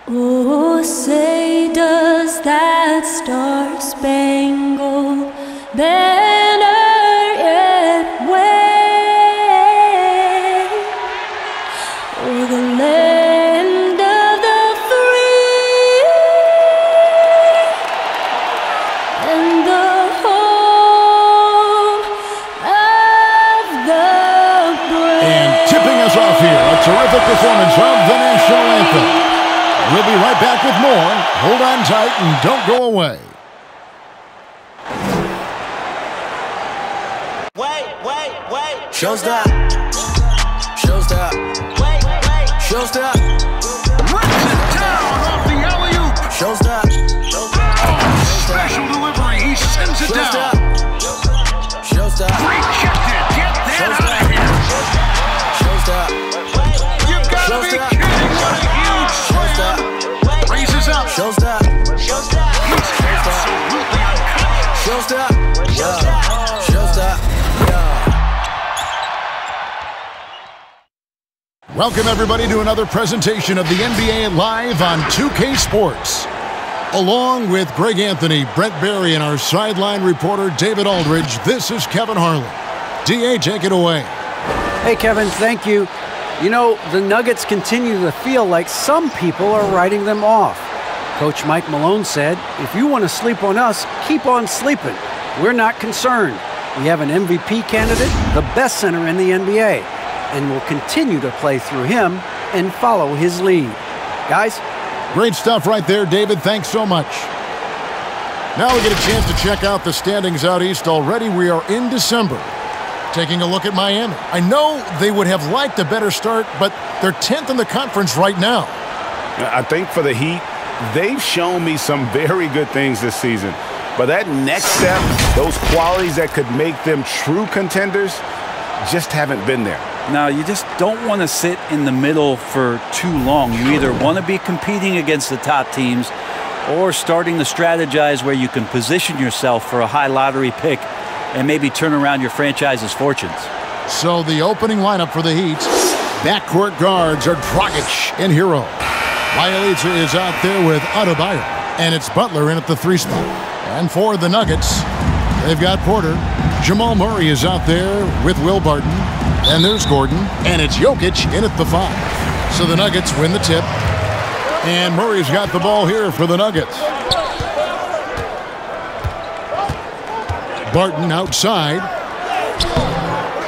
Oh, say does that star-spangled banner yet wave o'er the land of the free and the home of the brave. And tipping us off here, a terrific performance of the national anthem. We'll be right back with more. Hold on tight and don't go away. Wait. Showstop. Showstop. Rips it down off the alley-oop. Showstop. Special delivery. He sends it down. Showstop. Rejected. Get that out of here. Showstop. You gotta be kidding. What a huge slam. Raises up. Showstop. He's absolutely unconscious. Showstop. Showstop. Welcome, everybody, to another presentation of the NBA Live on 2K Sports. Along with Greg Anthony, Brent Barry, and our sideline reporter, David Aldridge, this is Kevin Harlan. DA, take it away. Hey, Kevin, thank you. You know, the Nuggets continue to feel like some people are writing them off. Coach Mike Malone said, if you want to sleep on us, keep on sleeping. We're not concerned. We have an MVP candidate, the best center in the NBA, and we'll continue to play through him and follow his lead. Guys? Great stuff right there, David. Thanks so much. Now we get a chance to check out the standings out east. Already we are in December. Taking a look at Miami. I know they would have liked a better start, but they're 10th in the conference right now. I think for the Heat, they've shown me some very good things this season. But that next step, those qualities that could make them true contenders, just haven't been there. Now, you just don't want to sit in the middle for too long. You either want to be competing against the top teams or starting to strategize where you can position yourself for a high lottery pick and maybe turn around your franchise's fortunes. So the opening lineup for the Heat, backcourt guards are Dragic and Hero. Bjelica is out there with Adebayo, and it's Butler in at the 3 spot. And for the Nuggets, they've got Porter. Jamal Murray is out there with Will Barton. And there's Gordon, and it's Jokic in at the 5. So the Nuggets win the tip, and Murray's got the ball here for the Nuggets. Barton outside.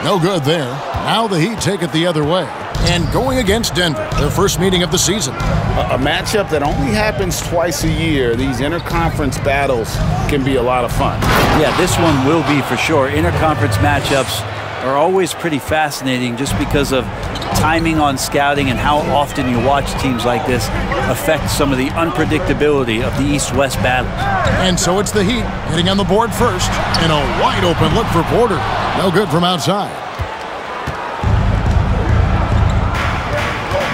No good there. Now the Heat take it the other way. And going against Denver, their first meeting of the season. A matchup that only happens twice a year. These interconference battles can be a lot of fun. Yeah, this one will be for sure. Interconference matchups are always pretty fascinating just because of timing on scouting and how often you watch teams like this affect some of the unpredictability of the East-West battle. And so it's the Heat hitting on the board first, and a wide open look for Porter. No good from outside.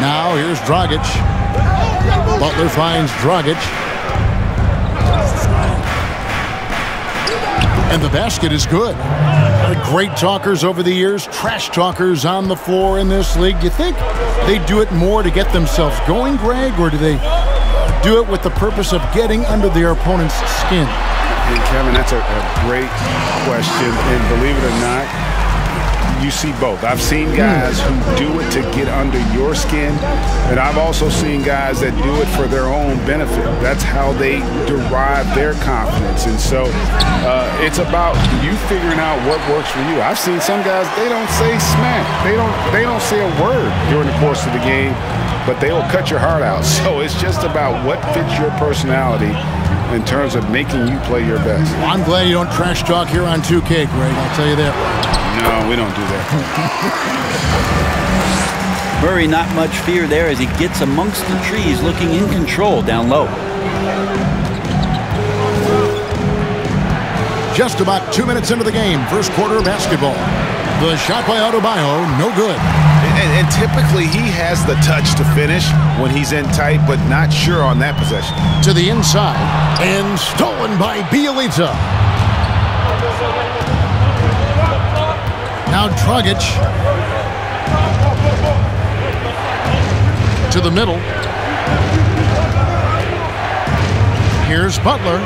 Now here's Dragic. Butler finds Dragic. And the basket is good. Great talkers over the years, trash talkers on the floor in this league. Do you think they do it more to get themselves going, Greg, or do they do it with the purpose of getting under their opponent's skin? And Kevin, that's a great question, and believe it or not, you see both. I've seen guys who do it to get under your skin, and I've also seen guys that do it for their own benefit. That's how they derive their confidence. And so it's about you figuring out what works for you. I've seen some guys, they don't say smack. They don't say a word during the course of the game, but they will cut your heart out. So it's just about what fits your personality in terms of making you play your best. Well, I'm glad you don't trash talk here on 2K, Greg. I'll tell you that. No, we don't do that. Murray, not much fear there as he gets amongst the trees, looking in control down low. Just about 2 minutes into the game, first quarter of basketball. The shot by Adebayo, no good. And typically he has the touch to finish when he's in tight, but not sure on that possession. To the inside, and stolen by Bjelica. Now Dragic to the middle. Here's Butler.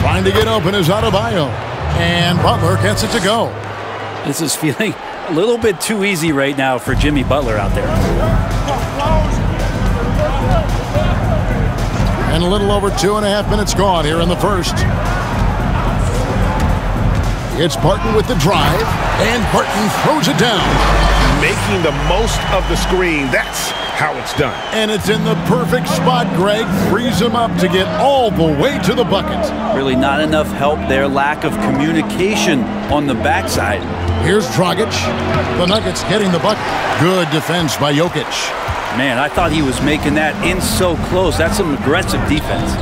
Trying to get open is Adebayo. And Butler gets it to go. This is feeling a little bit too easy right now for Jimmy Butler out there. And a little over 2.5 minutes gone here in the first. It's Barton with the drive, and Barton throws it down. Making the most of the screen. That's how it's done. And it's in the perfect spot. Greg frees him up to get all the way to the bucket. Really not enough help there. Lack of communication on the backside. Here's Dragic. The Nuggets getting the bucket. Good defense by Jokic. Man, I thought he was making that in so close. That's some aggressive defense.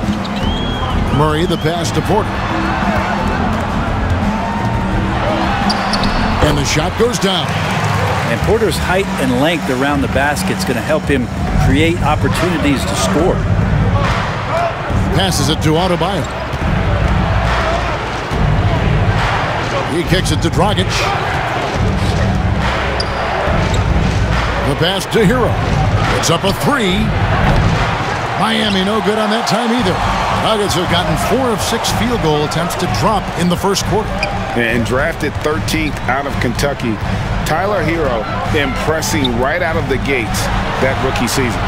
Murray, the pass to Porter. And the shot goes down. And Porter's height and length around the basket is going to help him create opportunities to score. Passes it to Adebayo. He kicks it to Dragic. The pass to Hero. It's up a three. Miami no good on that time either. Nuggets have gotten 4 of 6 field goal attempts to drop in the first quarter. And drafted 13th out of Kentucky, Tyler Hero impressing right out of the gates that rookie season.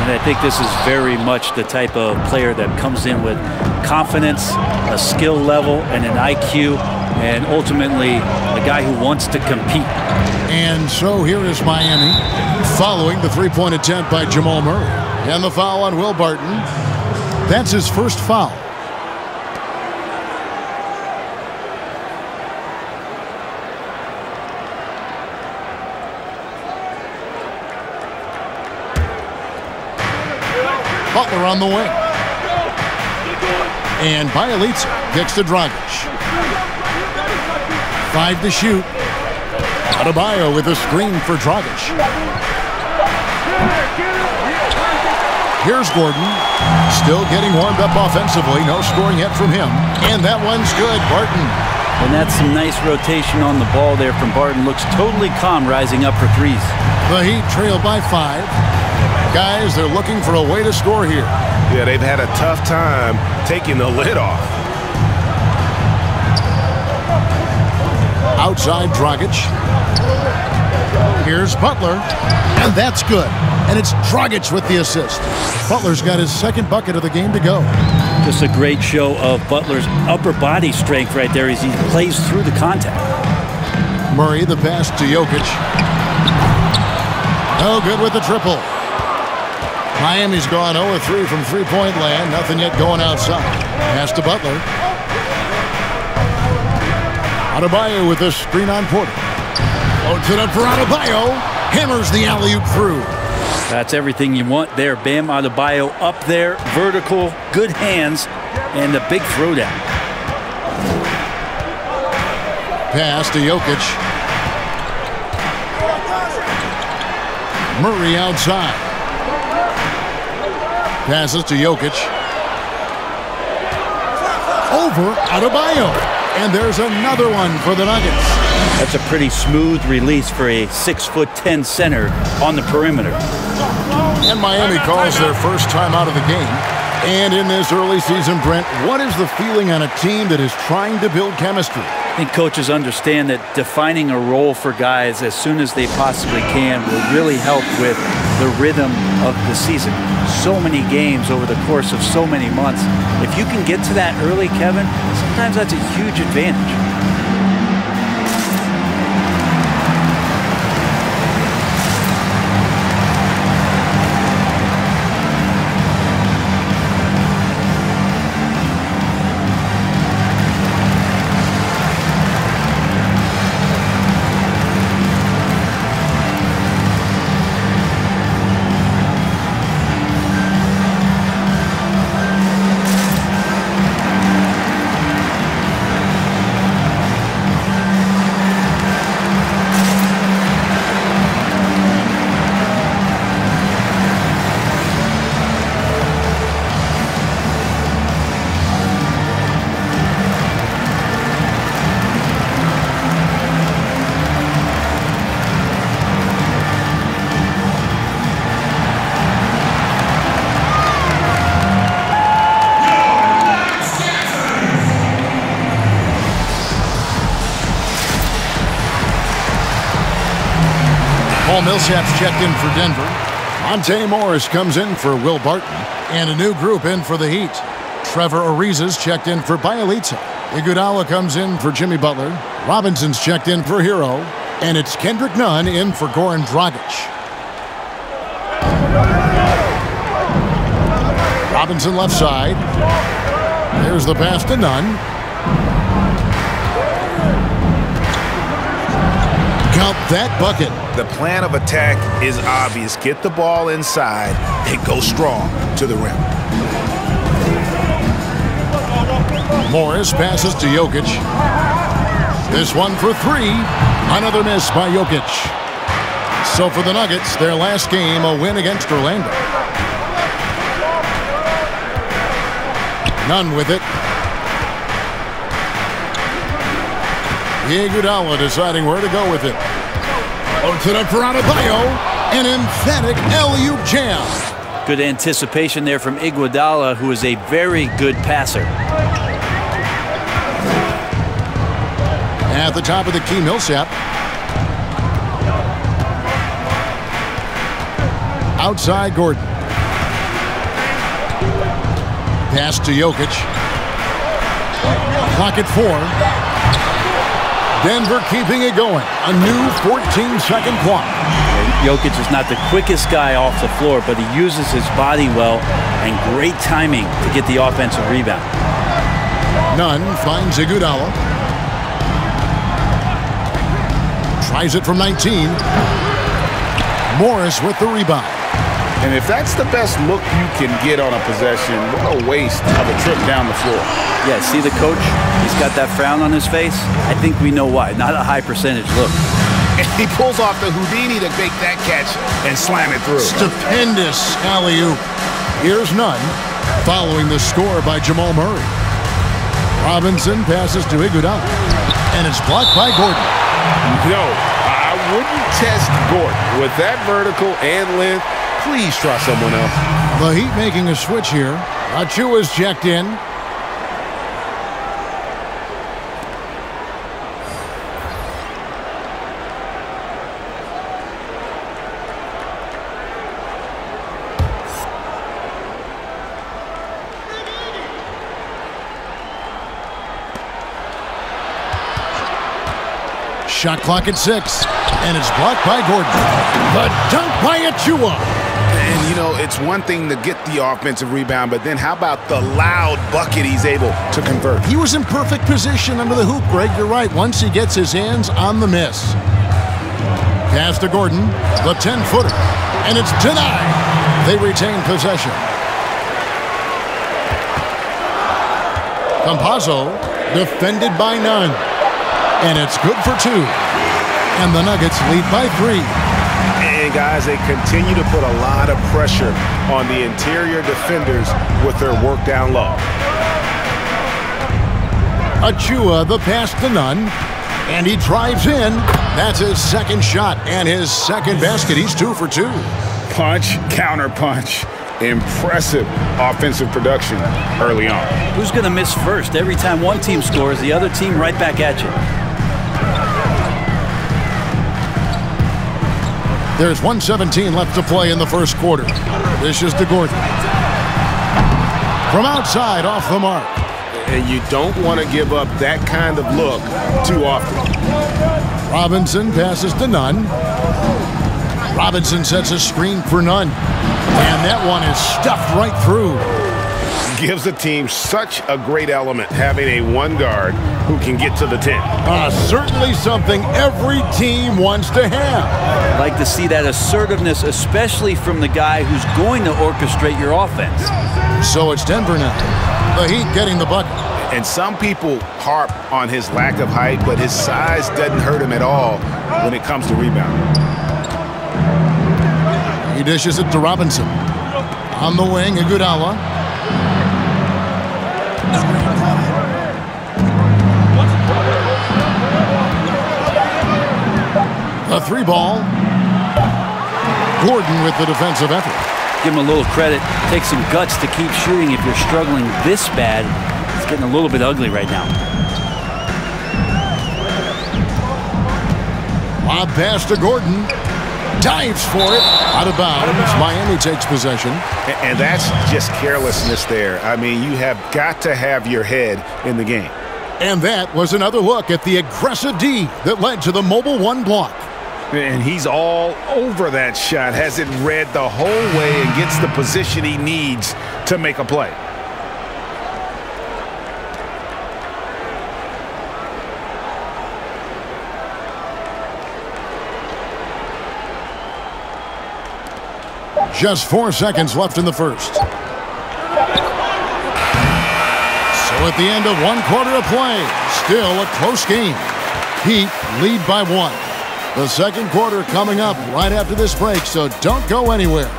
And I think this is very much the type of player that comes in with confidence, a skill level, and an IQ, and ultimately a guy who wants to compete. And so here is Miami following the three-point attempt by Jamal Murray. And the foul on Will Barton. That's his first foul. Butler on the wing. And Bielitsa kicks to Dragic. 5 to shoot. Adebayo with a screen for Dragic. Here's Gordon. Still getting warmed up offensively. No scoring yet from him. And that one's good. Barton. And that's some nice rotation on the ball there from Barton. Looks totally calm rising up for threes. The Heat trail by 5. Guys, they're looking for a way to score here. Yeah, they've had a tough time taking the lid off. Outside Dragic. Here's Butler. And that's good. And it's Dragic with the assist. Butler's got his second bucket of the game to go. Just a great show of Butler's upper body strength right there as he plays through the contact. Murray, the pass to Jokic. No good with the triple. Miami's gone 0-3 from three-point land. Nothing yet going outside. Pass to Butler. Adebayo with a screen on Porter. Loads it up for Adebayo. Hammers the alley-oop through. That's everything you want there. Bam Adebayo up there, vertical, good hands, and the big throwdown. Pass to Jokic. Murray outside. Passes to Jokic. Over Adebayo. And there's another one for the Nuggets. That's a pretty smooth release for a 6'10" center on the perimeter. And Miami calls their first time out of the game. And in this early season, Brent, what is the feeling on a team that is trying to build chemistry? I think coaches understand that defining a role for guys as soon as they possibly can will really help with the rhythm of the season. So many games over the course of so many months. If you can get to that early, Kevin, sometimes that's a huge advantage. Millsap's checked in for Denver. Monte Morris comes in for Will Barton. And a new group in for the Heat. Trevor Ariza's checked in for Bielitsa. Iguodala comes in for Jimmy Butler. Robinson's checked in for Hero. And it's Kendrick Nunn in for Goran Dragic. Robinson left side. Here's the pass to Nunn. Count that bucket. The plan of attack is obvious. Get the ball inside and go strong to the rim. Morris passes to Jokic. This one for three. Another miss by Jokic. So for the Nuggets, their last game, a win against Orlando. Nunn with it. Iguodala deciding where to go with it. To the for Adebayo. An emphatic alley-oop jam. Good anticipation there from Iguodala, who is a very good passer. At the top of the key, Millsap. Outside, Gordon. Pass to Jokic. Clock at 4. Denver keeping it going. A new 14-second clock. Jokic is not the quickest guy off the floor, but he uses his body well and great timing to get the offensive rebound. Nunn finds Iguodala. Tries it from 19. Morris with the rebound. And if that's the best look you can get on a possession, what a waste of a trip down the floor. Yeah, see the coach? He's got that frown on his face. I think we know why. Not a high percentage look. And he pulls off the Houdini to make that catch and slam it through. Stupendous alley-oop. Here's Nunn, following the score by Jamal Murray. Robinson passes to Iguodala, and it's blocked by Gordon. No, I wouldn't test Gordon. With that vertical and length, please try someone else. The Heat making a switch here. Achua's checked in. Shot clock at 6, and it's blocked by Gordon. The dunk by Achua. And, you know, it's one thing to get the offensive rebound, but then how about the loud bucket he's able to convert? He was in perfect position under the hoop, Greg. You're right. Once he gets his hands on the miss. Pass to Gordon, the 10-footer, and it's denied. They retain possession. Campazzo defended by Nunn. And it's good for 2. And the Nuggets lead by 3. And, guys, they continue to put a lot of pressure on the interior defenders with their work down low. Achua, the pass to Nunn. And he drives in. That's his second shot and his second basket. He's 2 for 2. Punch, counter punch. Impressive offensive production early on. Who's going to miss first? Every time one team scores, the other team right back at you. There's 1:17 left to play in the first quarter. This is to Gordon. From outside, off the mark. And you don't want to give up that kind of look too often. Robinson passes to Nunn. Robinson sets a screen for Nunn. And that one is stuffed right through. Gives a team such a great element having a one guard who can get to the 10. Certainly something every team wants to have. I'd like to see that assertiveness, especially from the guy who's going to orchestrate your offense. So it's Denver now. The Heat getting the bucket. And some people harp on his lack of height, but his size doesn't hurt him at all when it comes to rebounding. He dishes it to Robinson. On the wing, Iguodala. A 3-ball. Gordon with the defensive effort. Give him a little credit. Take some guts to keep shooting if you're struggling this bad. It's getting a little bit ugly right now. Lob pass to Gordon. Dives for it. Out of bounds. Miami takes possession. And that's just carelessness there. I mean, you have got to have your head in the game. And that was another look at the aggressive D that led to the mobile one block. And he's all over that shot, has it read the whole way and gets the position he needs to make a play. Just 4 seconds left in the first. So at the end of 1 quarter of play, still a close game. Heat lead by 1. The second quarter coming up right after this break, so don't go anywhere.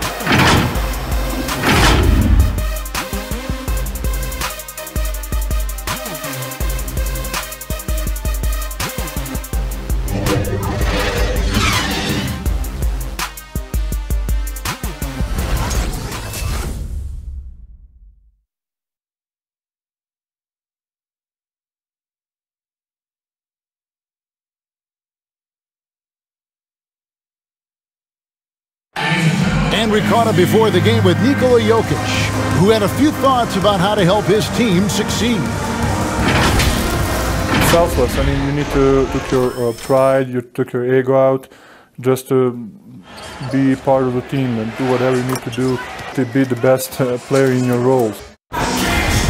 And we caught up before the game with Nikola Jokic, who had a few thoughts about how to help his team succeed. Selfless. I mean, you need to took your pride, you took your ego out, just to be part of the team and do whatever you need to do to be the best player in your roles.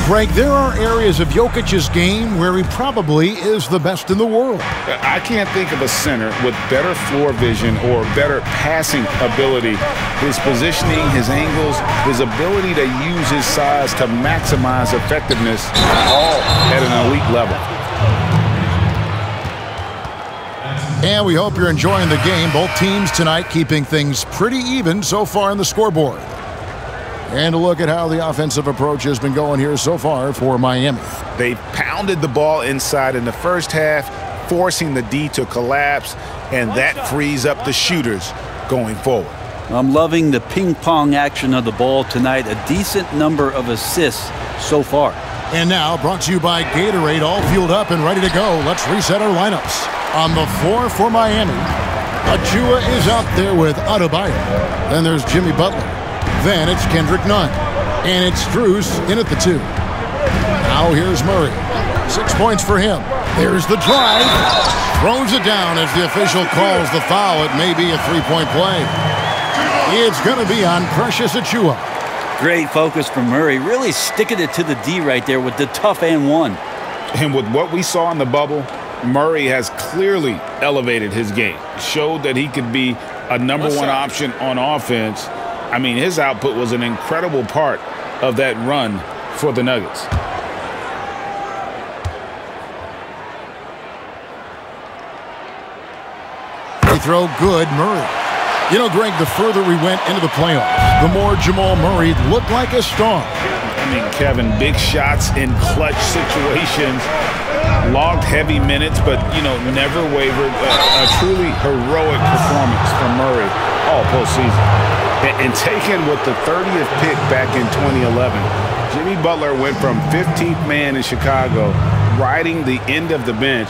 Greg, there are areas of Jokic's game where he probably is the best in the world. I can't think of a center with better floor vision or better passing ability. His positioning, his angles, his ability to use his size to maximize effectiveness, all at an elite level. And we hope you're enjoying the game. Both teams tonight keeping things pretty even so far on the scoreboard. And a look at how the offensive approach has been going here so far for Miami. They pounded the ball inside in the first half, forcing the D to collapse, and that frees up the shooters going forward. I'm loving the ping-pong action of the ball tonight. A decent number of assists so far. And now, brought to you by Gatorade, all fueled up and ready to go. Let's reset our lineups. On the floor for Miami, Achua is out there with Adebayo. Then there's Jimmy Butler. Then it's Kendrick Nunn. And it's Strus in at the 2. Now here's Murray. 6 points for him. There's the drive. Throws it down as the official calls the foul. It may be a three-point play. It's going to be on Precious Achua. Great focus from Murray. Really sticking it to the D right there with the tough and one. And with what we saw in the bubble, Murray has clearly elevated his game. Showed that he could be a number one option on offense. I mean, his output was an incredible part of that run for the Nuggets. Free throw, good, Murray. You know, Greg, the further we went into the playoffs, the more Jamal Murray looked like a star. I mean, Kevin, big shots in clutch situations, logged heavy minutes, but, you know, never wavered. A truly heroic performance from Murray all postseason. And taken with the 30th pick back in 2011, Jimmy Butler went from 15th man in Chicago, riding the end of the bench,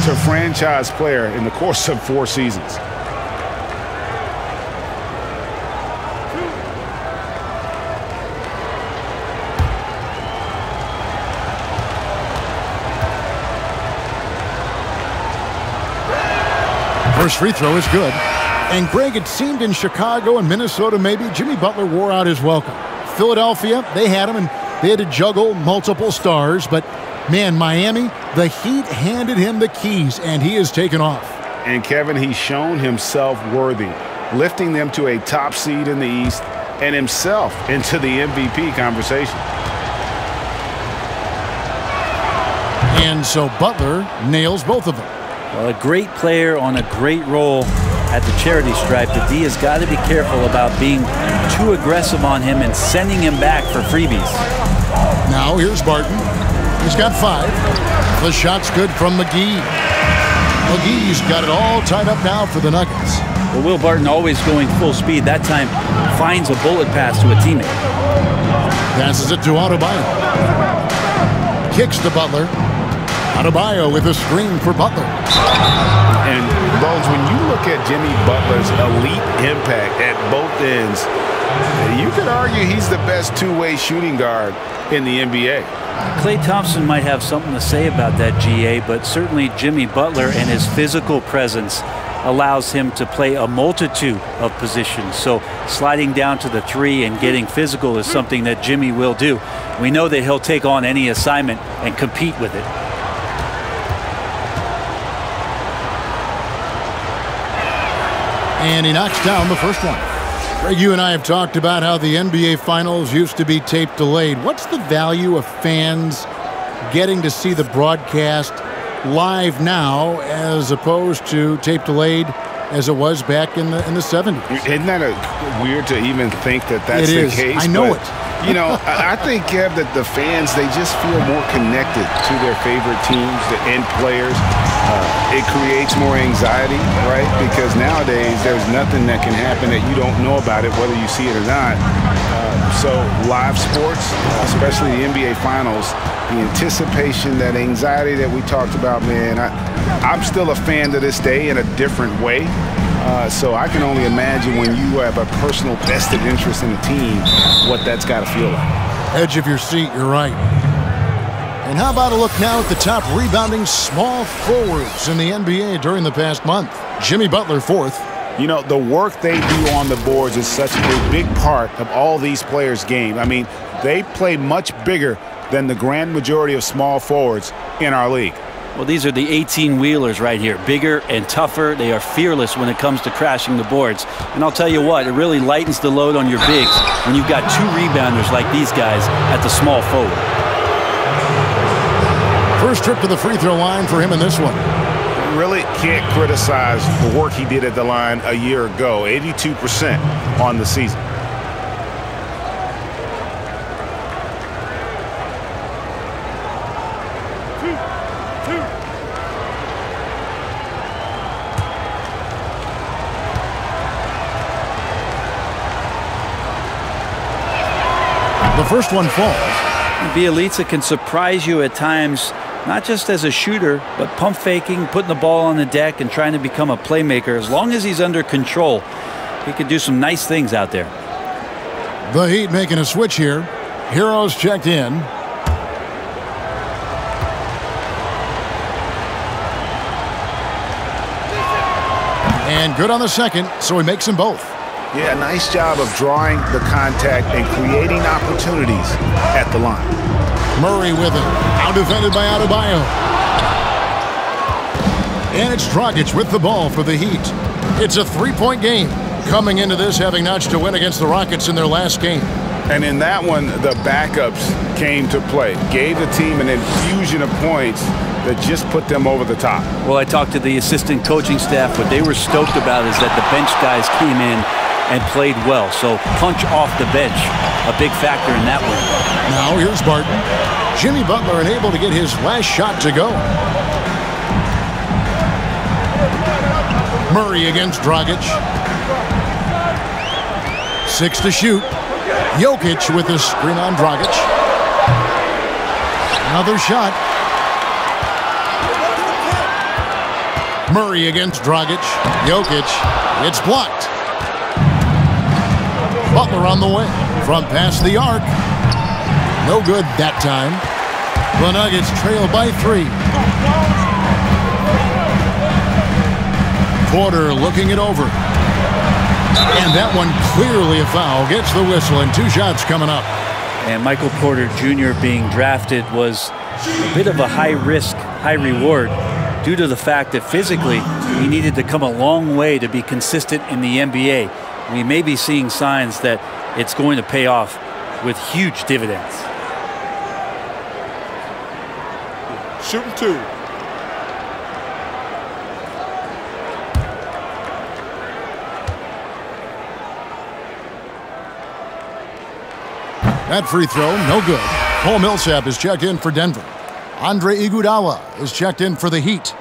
to franchise player in the course of 4 seasons. First free throw is good. And Greg, it seemed in Chicago and Minnesota maybe Jimmy Butler wore out his welcome. Philadelphia, they had him and they had to juggle multiple stars. But, man, Miami, the Heat handed him the keys and he has taken off. And, Kevin, he's shown himself worthy, lifting them to a top seed in the East and himself into the MVP conversation. And so Butler nails both of them. Well, a great player on a great role at the charity stripe. The D has got to be careful about being too aggressive on him and sending him back for freebies. Now here's Barton. He's got 5. The shot's good from McGee. McGee's got it all tied up now for the Nuggets. Well, Will Barton always going full speed. That time finds a bullet pass to a teammate. Passes it to Adebayo. Kicks to Butler. Adebayo with a screen for Butler. And Bones, when you look at Jimmy Butler's elite impact at both ends, you could argue he's the best two-way shooting guard in the NBA. Klay Thompson might have something to say about that, GA, but certainly Jimmy Butler and his physical presence allows him to play a multitude of positions. So sliding down to the three and getting physical is something that Jimmy will do. We know that he'll take on any assignment and compete with it. And he knocks down the first one. Greg, you and I have talked about how the NBA Finals used to be tape delayed. What's the value of fans getting to see the broadcast live now as opposed to tape delayed as it was back in the 70s? Isn't that weird to even think that that's the case? I know it. You know, I think, Kev, that the fans, they just feel more connected to their favorite teams and players. It creates more anxiety, right? Because nowadays there's nothing that can happen that you don't know about it, whether you see it or not. So live sports, especially the NBA Finals, the anticipation, that anxiety that we talked about, man, I'm still a fan to this day in a different way. So I can only imagine when you have a personal vested interest in a team, what that's got to feel like. Edge of your seat, you're right. And how about a look now at the top rebounding small forwards in the NBA during the past month? Jimmy Butler, fourth. You know, the work they do on the boards is such a big part of all these players' game. I mean, they play much bigger than the grand majority of small forwards in our league. Well, these are the 18-wheelers right here. Bigger and tougher. They are fearless when it comes to crashing the boards. And I'll tell you what, it really lightens the load on your bigs when you've got two rebounders like these guys at the small forward. First trip to the free throw line for him in this one. Really can't criticize the work he did at the line a year ago. 82% on the season. The first one falls. Bielitsa can surprise you at times, not just as a shooter, but pump faking, putting the ball on the deck, and trying to become a playmaker. As long as he's under control, he could do some nice things out there. The Heat making a switch here. Heroes checked in. And good on the second, so he makes them both. Yeah, nice job of drawing the contact and creating opportunities at the line. Murray with it. Out defended by Adebayo. And it's Dragic with the ball for the Heat. It's a three-point game. Coming into this, having notched a win against the Rockets in their last game. And in that one, the backups came to play. Gave the team an infusion of points that just put them over the top. Well, I talked to the assistant coaching staff. What they were stoked about is that the bench guys came in and played well. So punch off the bench, a big factor in that one. Now here's Barton. Jimmy Butler unable to get his last shot to go. Murray against Dragic. 6 to shoot. Jokic with his screen on Dragic. Another shot. Murray against Dragic. Jokic. It's blocked. Butler on the way from past the arc. No good that time. The Nuggets trail by 3. Porter looking it over. And that one clearly a foul. Gets the whistle and 2 shots coming up. And Michael Porter Jr. being drafted was a bit of a high risk, high reward due to the fact that physically he needed to come a long way to be consistent in the NBA. We may be seeing signs that it's going to pay off with huge dividends. Shooting 2. That free throw, no good. Paul Millsap is checked in for Denver. Andre Iguodala is checked in for the Heat.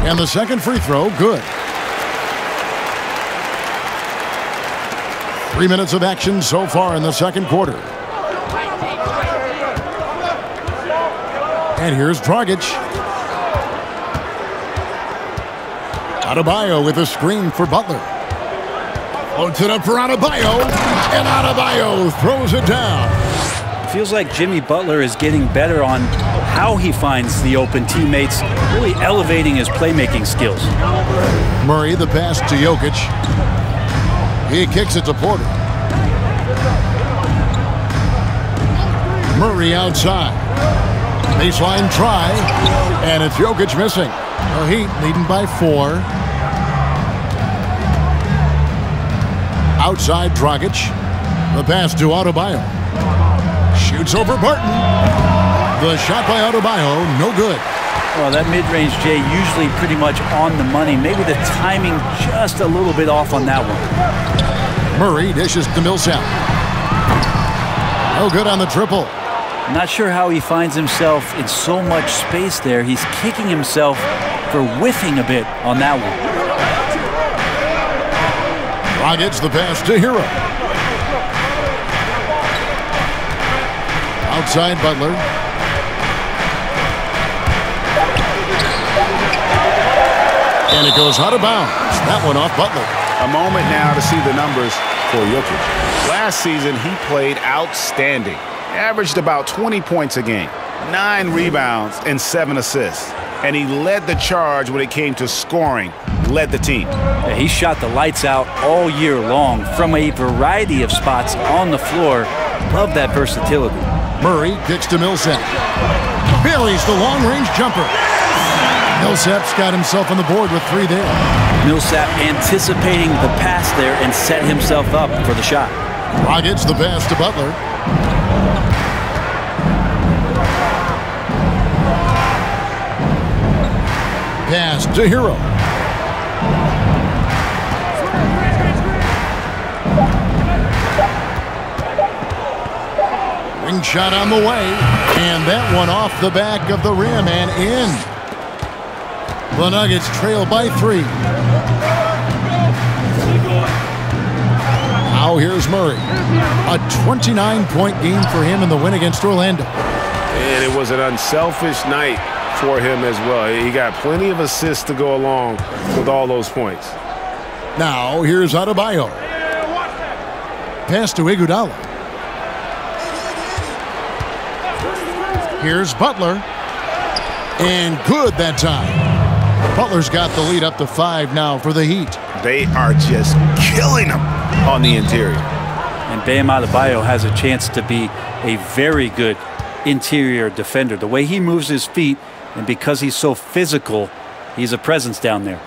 And the second free throw, good. 3 minutes of action so far in the second quarter. And here's Dragic. Adebayo with a screen for Butler. Floats it up for Adebayo, and Adebayo throws it down. Feels like Jimmy Butler is getting better on how he finds the open teammates, really elevating his playmaking skills. Murray, the pass to Jokic. He kicks it to Porter. Murray outside. Baseline try, and it's Jokic missing. The Heat leading by 4. Outside Dragic. The pass to Adebayo. Shoots over Barton. The shot by Adebayo, no good. Well, that mid-range, Jay, usually pretty much on the money. Maybe the timing just a little bit off on that one. Murray dishes to Millsap. No good on the triple. I'm not sure how he finds himself in so much space there. He's kicking himself for whiffing a bit on that one. Dragic the pass to Hero. Outside Butler. And it goes out of bounds. That one off Butler. A moment now to see the numbers for Jokic. Last season, he played outstanding. Averaged about 20 points a game, 9 rebounds, and 7 assists. And he led the charge when it came to scoring, led the team. Yeah, he shot the lights out all year long from a variety of spots on the floor. Love that versatility. Murray kicks to Millsap. Buries the long-range jumper. Millsap's got himself on the board with 3 there. Millsap anticipating the pass there and set himself up for the shot. Dragic the pass to Butler. Pass to Hero. Wing shot on the way, and that one off the back of the rim and in. The Nuggets trail by 3. Now here's Murray. A 29-point game for him in the win against Orlando. And it was an unselfish night for him as well. He got plenty of assists to go along with all those points. Now here's Adebayo. Pass to Iguodala. Here's Butler. And good that time. Butler's got the lead up to 5 now for the Heat. They are just killing them on the interior. And Bam Adebayo has a chance to be a very good interior defender. The way he moves his feet, and because he's so physical, he's a presence down there.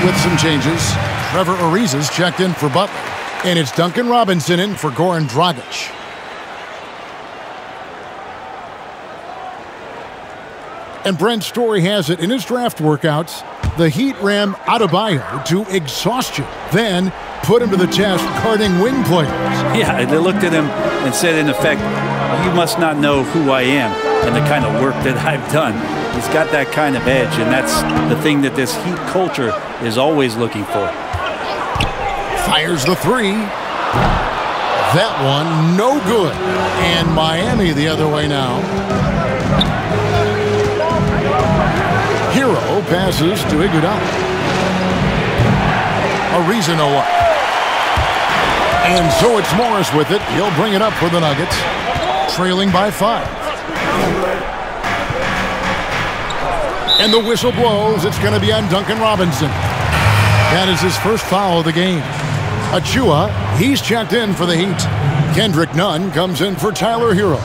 With some changes, Trevor Ariza's checked in for Butler, and it's Duncan Robinson in for Goran Dragic. And Brent Story has it in his draft workouts. The Heat ran Adebayo to exhaustion, then put him to the test guarding wing players. Yeah, they looked at him and said, in effect, you must not know who I am and the kind of work that I've done. He's got that kind of edge, and that's the thing that this Heat culture is always looking for. Fires the three. That one, no good. And Miami the other way now. Hero passes to Iguodala. Ariza no up. And so it's Morris with it. He'll bring it up for the Nuggets. Trailing by 5. And the whistle blows. It's going to be on Duncan Robinson. That is his first foul of the game. Achua, he's checked in for the Heat. Kendrick Nunn comes in for Tyler Hero.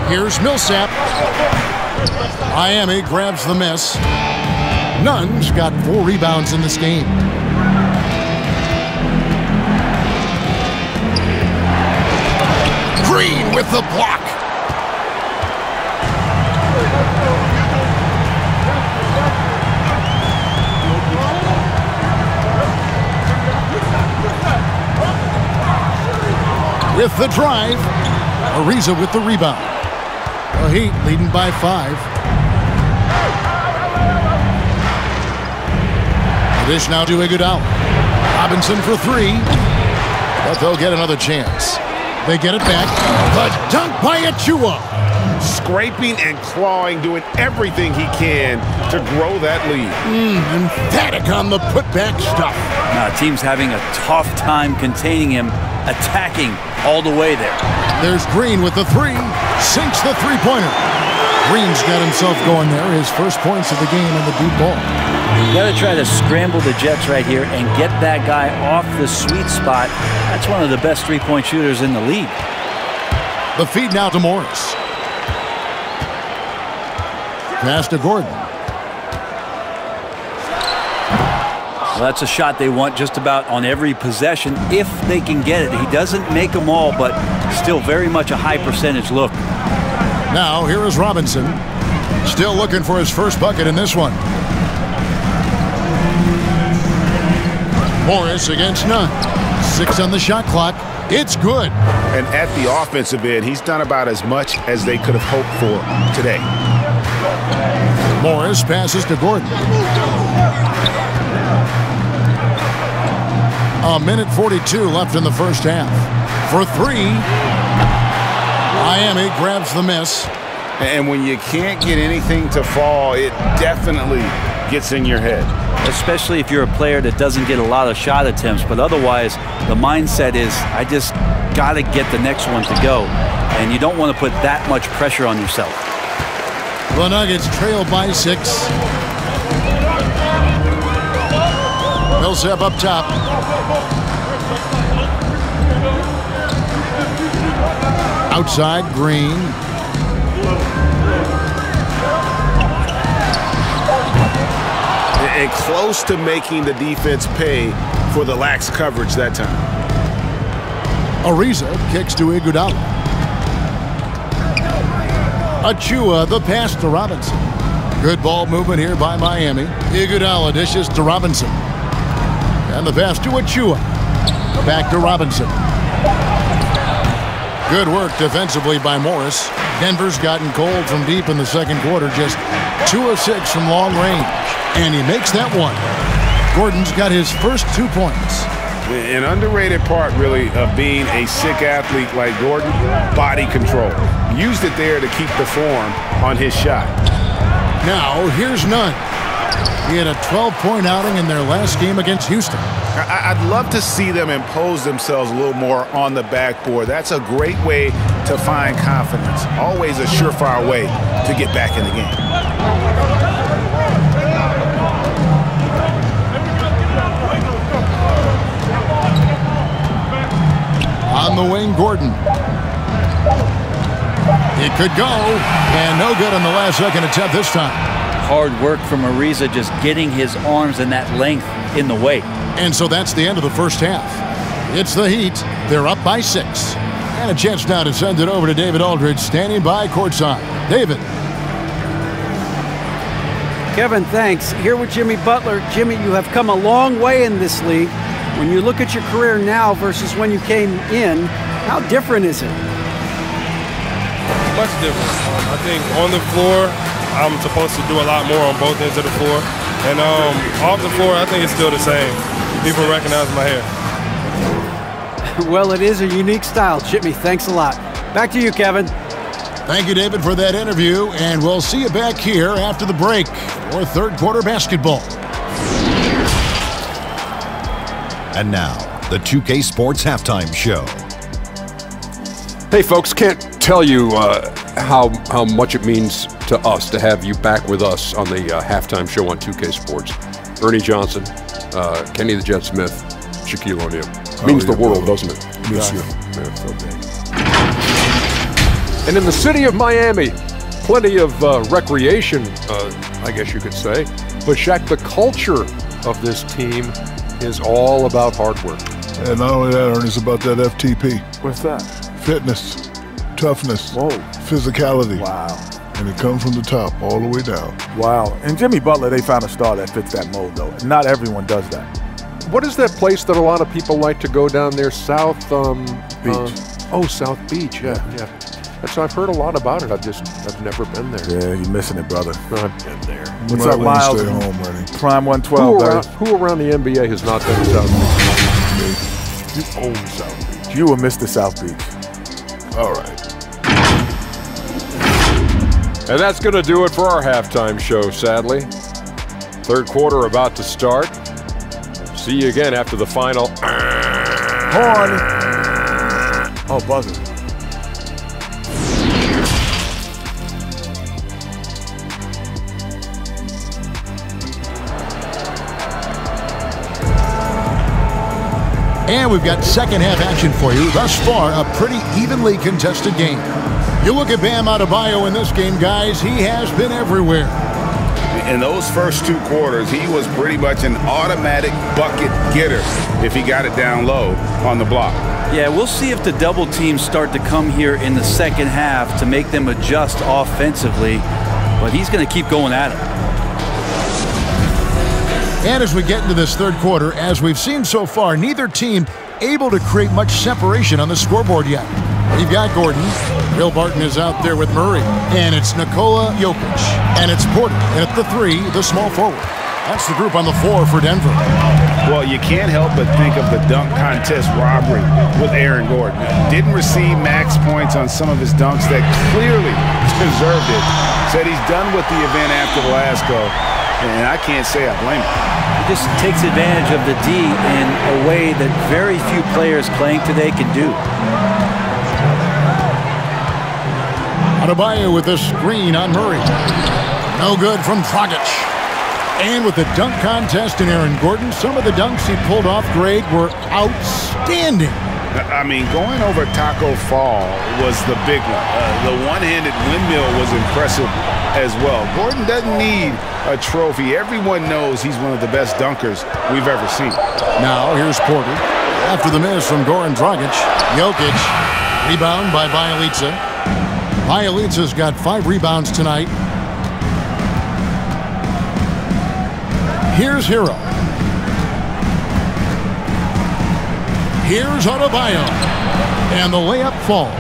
Here's Millsap. Miami grabs the miss. Nunn's got 4 rebounds in this game. Green with the block. With the drive. Ariza with the rebound. The Heat leading by 5. The dish now to Iguodala. Robinson for 3. But they'll get another chance. They get it back. The dunk by Achua. Scraping and clawing, doing everything he can to grow that lead. Emphatic on the putback stuff. Now, team's having a tough time containing him, attacking all the way there. There's Green with the 3. Sinks the three-pointer. Green's got himself going there. His first points of the game in the deep ball. You got to try to scramble the Jets right here and get that guy off the sweet spot. That's one of the best three-point shooters in the league. The feed now to Morris. Pass to Gordon. Well, that's a shot they want just about on every possession if they can get it. He doesn't make them all, but still very much a high percentage look. Now, here is Robinson. Still looking for his first bucket in this one. Morris against Nunn. 6 on the shot clock. It's good. And at the offensive end, he's done about as much as they could have hoped for today. Morris passes to Gordon. A minute 42 left in the first half. For 3. Miami grabs the miss. And when you can't get anything to fall, it definitely gets in your head. Especially if you're a player that doesn't get a lot of shot attempts. But otherwise, the mindset is, I just got to get the next one to go. And you don't want to put that much pressure on yourself. The Nuggets trail by 6. Millsap up top. Outside, Green. And close to making the defense pay for the lax coverage that time. Ariza kicks to Iguodala. Achua, the pass to Robinson. Good ball movement here by Miami. Iguodala dishes to Robinson. And the pass to Achua. Back to Robinson. Good work defensively by Morris. Denver's gotten cold from deep in the second quarter. Just 2 of 6 from long range. And he makes that one. Gordon's got his first 2 points. An underrated part, really, of being a sick athlete like Gordon, body control. Used it there to keep the form on his shot. Now, here's Nunn. He had a 12-point outing in their last game against Houston. I'd love to see them impose themselves a little more on the backboard. That's a great way to find confidence. Always a surefire way to get back in the game. On the wing, Gordon. It could go, and no good on the last second attempt this time. Hard work from Ariza, just getting his arms and that length in the way. And so that's the end of the first half. It's the Heat. They're up by 6. And a chance now to send it over to David Aldridge, standing by courtside. David. Kevin, thanks. Here with Jimmy Butler. Jimmy, you have come a long way in this league. When you look at your career now versus when you came in, how different is it? Much different. I think on the floor, I'm supposed to do a lot more on both ends of the floor. And off the floor, I think it's still the same. People recognize my hair. Well, it is a unique style. Jimmy, thanks a lot. Back to you, Kevin. Thank you, David, for that interview, and we'll see you back here after the break for third quarter basketball. And now, the 2K Sports Halftime Show. Hey, folks, can't tell you how much it means to us to have you back with us on the halftime show on 2K Sports. Ernie Johnson, Kenny the Jet Smith, Shaquille O'Neal. Means the world, doesn't it? Miss you. Yeah, so big. And in the city of Miami, plenty of recreation, I guess you could say. But Shaq, the culture of this team is all about hard work. And not only that, Ernie, it's about that FTP. What's that? Fitness, toughness, Whoa. physicality. Wow. And it comes from the top all the way down. Wow. And Jimmy Butler, they found a star that fits that mold, though. Not everyone does that. What is that place that a lot of people like to go down there? South Beach. South Beach. Yeah. So I've heard a lot about it. I've never been there. Yeah, you're missing it, brother. I've been there. What's up, Miles? Stay home, Ernie. Prime 112, Who around the NBA has not been to South Beach? You own South Beach. You were Mr. South Beach. All right. And that's going to do it for our halftime show, sadly. Third quarter about to start. See you again after the final. Horn. Oh, buzzer. And we've got second half action for you. Thus far, a pretty evenly contested game. You look at Bam Adebayo in this game, guys, he has been everywhere. In those first two quarters, he was pretty much an automatic bucket getter if he got it down low on the block. Yeah, we'll see if the double teams start to come here in the second half to make them adjust offensively, but he's going to keep going at it. And as we get into this third quarter, as we've seen so far, neither team able to create much separation on the scoreboard yet. We've got Gordon. Will Barton is out there with Murray. And it's Nikola Jokic. And it's Porter. And at the three, the small forward. That's the group on the floor for Denver. Well, you can't help but think of the dunk contest robbery with Aaron Gordon. Didn't receive max points on some of his dunks that clearly deserved it. Said he's done with the event after the last go. And I can't say I blame him. He just takes advantage of the D in a way that very few players playing today can do. Adebayo with the screen on Murray. No good from Dragic. And with the dunk contest in Aaron Gordon, some of the dunks he pulled off, Greg, were outstanding. I mean, going over Taco Fall was the big one. The one-handed windmill was impressive as well. Gordon doesn't need a trophy. Everyone knows he's one of the best dunkers we've ever seen. Now, here's Porter. After the miss from Goran Dragic, Jokic, rebound by Bjelica. Bjelica's got 5 rebounds tonight. Here's Hero. Here's Adebayo. And the layup falls.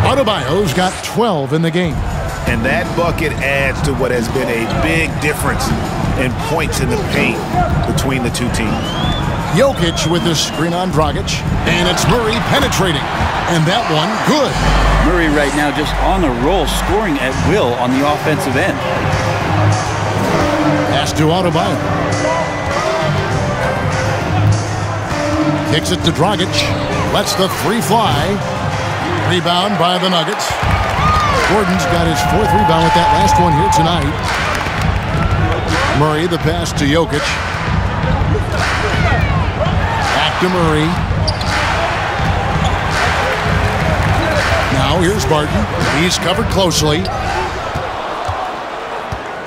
Adebayo's got 12 in the game. And that bucket adds to what has been a big difference in points in the paint between the two teams. Jokic with the screen on Dragic. And it's Murray penetrating. And that one, good. Murray right now just on the roll, scoring at will on the offensive end. Pass to Adebayo. Kicks it to Dragic. Lets the three fly. Rebound by the Nuggets. Gordon's got his 4th rebound with that last one here tonight. Murray, the pass to Jokic. Back to Murray. Now here's Barton. He's covered closely.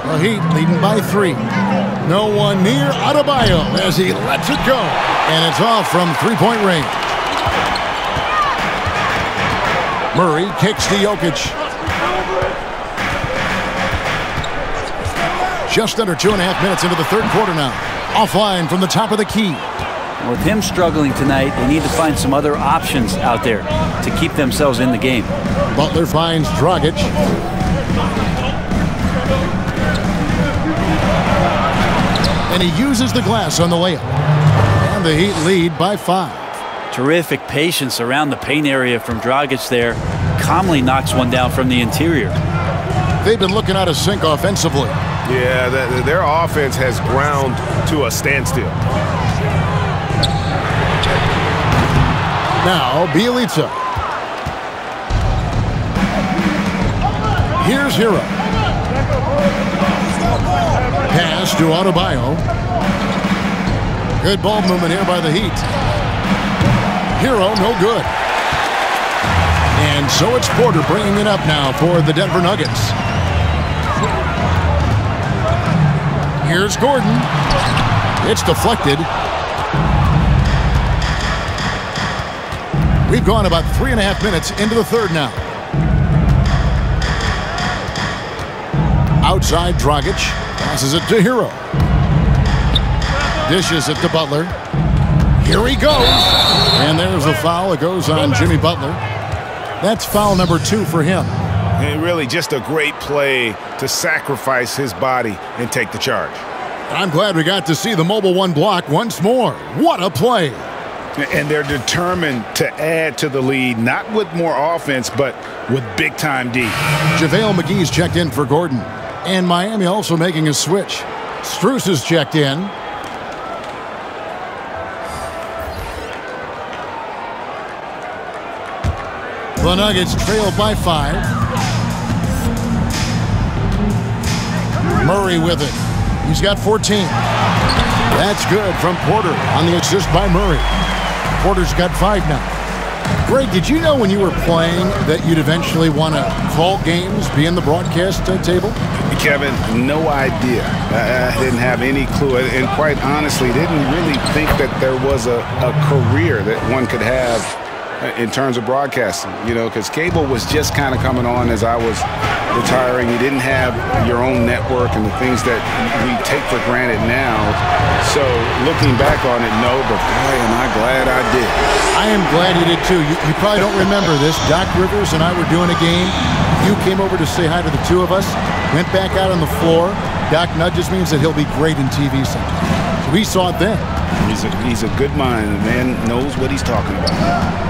The Heat leading by 3. No one near Adebayo as he lets it go. And it's off from three-point range. Murray kicks to Jokic. Just under 2.5 minutes into the third quarter now. Offline from the top of the key. With him struggling tonight, they need to find some other options out there to keep themselves in the game. Butler finds Dragic. And he uses the glass on the layup. And the Heat lead by 5. Terrific patience around the paint area from Dragic there. Calmly knocks one down from the interior. They've been looking out of sync offensively. Yeah, their offense has ground to a standstill. Now, Bielitsa. Here's Hero. Pass to Adebayo. Good ball movement here by the Heat. Hero, no good. And so it's Porter bringing it up now for the Denver Nuggets. Here's Gordon. It's deflected. We've gone about 3.5 minutes into the third now. Outside Dragic. Passes it to Hero. Dishes it to Butler. Here he goes. And there's a foul. It goes on Jimmy Butler. That's foul number 2 for him. And really just a great play to sacrifice his body and take the charge. I'm glad we got to see the mobile 1 block once more. What a play. And they're determined to add to the lead, not with more offense, but with big-time D. JaVale McGee's checked in for Gordon. And Miami also making a switch. Strus is checked in. The Nuggets trail by 5. Murray with it. He's got 14. That's good from Porter on the assist by Murray. Porter's got 5 now. Greg, did you know when you were playing that you'd eventually want to call games, be in the broadcast table? Kevin, no idea. I didn't have any clue. And quite honestly, didn't really think that there was a career that one could have in terms of broadcasting, you know, because cable was just kind of coming on as I was retiring. You didn't have your own network and the things that we take for granted now. So looking back on it, no, but boy, am I glad I did. I am glad you did too. You probably don't remember this. Doc Rivers and I were doing a game. You came over to say hi to the two of us, went back out on the floor. Doc nudges me and said he'll be great in TV sometime. So we saw it then. He's a good mind. The man knows what he's talking about.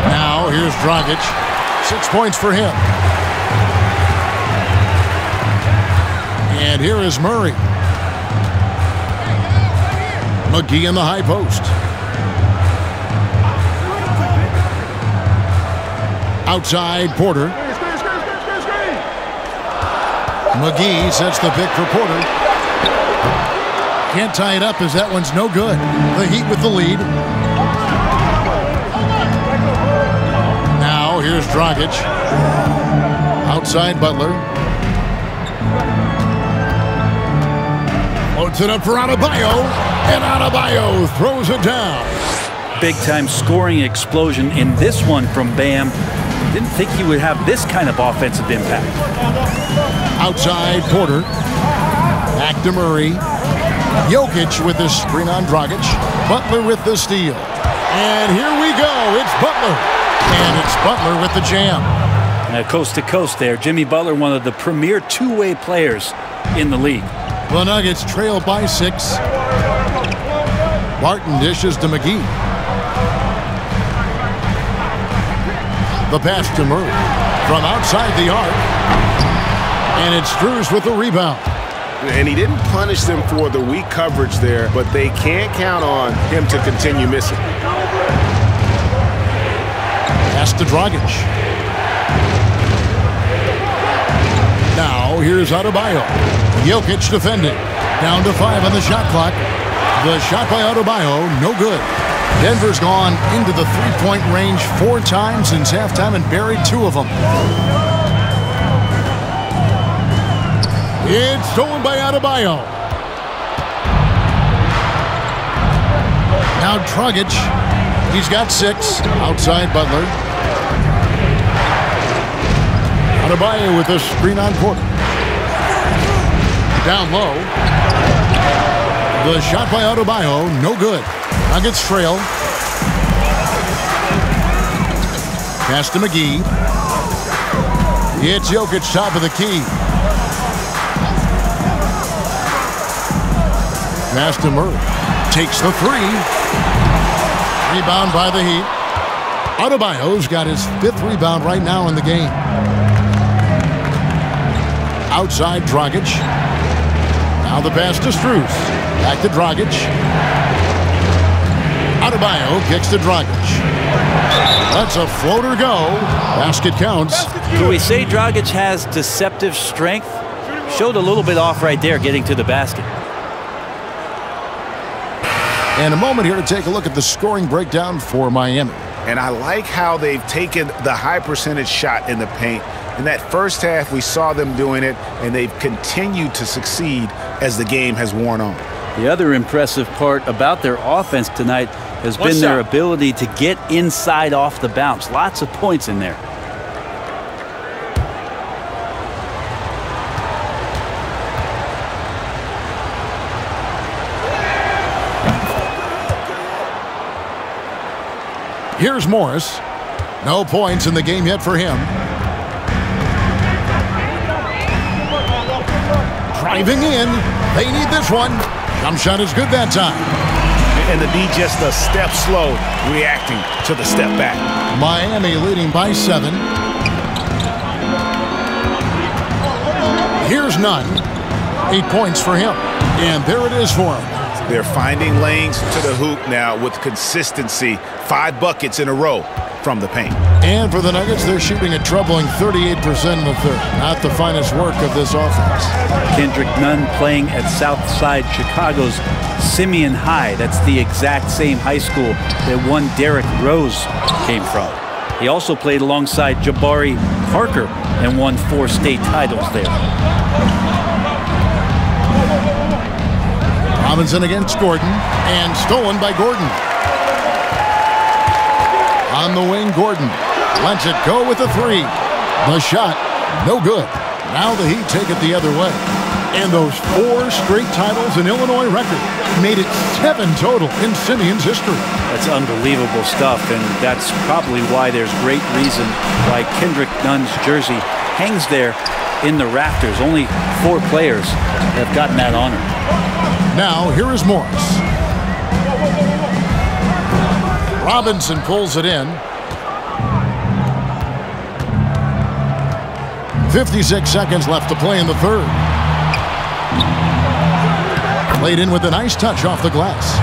Now, here's Dragic. 6 points for him. And here is Murray. McGee in the high post. Outside, Porter. McGee sets the pick for Porter. Can't tie it up as that one's no good. The Heat with the lead. Now, here's Dragic. Outside, Butler. Loads it up for Adebayo. And Adebayo throws it down. Big-time scoring explosion in this one from Bam. Didn't think he would have this kind of offensive impact. Outside, Porter. Back to Murray. Jokic with the screen on Dragic. Butler with the steal. And here we go. It's Butler. And it's Butler with the jam. Coast to coast there. Jimmy Butler, one of the premier two-way players in the league. The Nuggets trail by 6. Barton dishes to McGee. The pass to Murray from outside the arc. And it's Strus with the rebound. And he didn't punish them for the weak coverage there, but they can't count on him to continue missing. Pass to Dragic. Now here's Adebayo. Jokic defending. Down to 5 on the shot clock. The shot by Adebayo, no good. Denver's gone into the three-point range 4 times since halftime and buried 2 of them. It's stolen by Adebayo. Now Dragic. He's got 6. Outside Butler. Adebayo with a screen on Porter. Down low. The shot by Adebayo, no good. Nuggets trail. Pass to McGee. It's Jokic, top of the key. Pass to Murray. Takes the three. Rebound by the Heat. Adebayo's got his 5th rebound right now in the game. Outside Dragic. Now the pass to Strus. Back to Dragic. Adebayo kicks to Dragic. That's a floater go. Basket counts. Do we say Dragic has deceptive strength? Showed a little bit off right there getting to the basket. And a moment here to take a look at the scoring breakdown for Miami. And I like how they've taken the high percentage shot in the paint. In that first half, we saw them doing it, and they've continued to succeed as the game has worn on. The other impressive part about their offense tonight has been their ability to get inside off the bounce. Lots of points in there. Here's Morris. No points in the game yet for him. Driving in. They need this one. Jump shot is good that time. And to be just a step slow, reacting to the step back. Miami leading by 7. Here's Nunn. 8 points for him. And there it is for him. They're finding lanes to the hoop now with consistency. 5 buckets in a row from the paint. And for the Nuggets, they're shooting a troubling 38% in the third. Not the finest work of this offense. Kendrick Nunn playing at Southside Chicago's Simeon High. That's the exact same high school that one Derrick Rose came from. He also played alongside Jabari Parker and won 4 state titles there. Robinson against Gordon, and stolen by Gordon. On the wing, Gordon lets it go with a 3. The shot, no good. Now the Heat take it the other way. And those 4 straight titles in Illinois record made it 7 total in Simeon's history. That's unbelievable stuff, and that's probably why there's great reason why Kendrick Nunn's jersey hangs there in the rafters. Only 4 players have gotten that honor. Now, here is Morris. Robinson pulls it in. 56 seconds left to play in the third. Played in with a nice touch off the glass.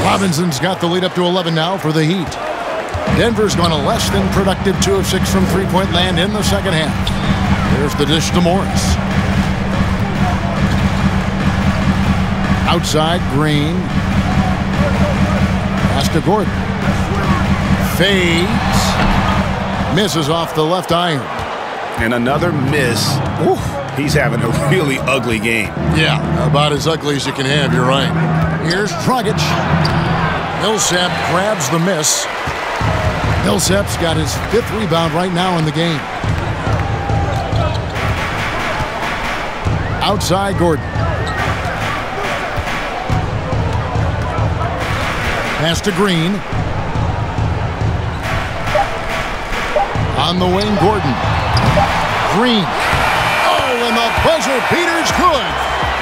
Robinson's got the lead up to 11 now for the Heat. Denver's gone a less than productive 2 of 6 from three-point land in the second half. Here's the dish to Morris. Outside, Green. Pass to Gordon. Fades. Misses off the left iron. And another miss. Ooh, he's having a really ugly game. Yeah, about as ugly as you can have, you're right. Here's Dragic. Millsap grabs the miss. Millsap's got his 5th rebound right now in the game. Outside, Gordon. Pass to Green. On the wing, Gordon. Green. Oh, and the buzzer beater's good.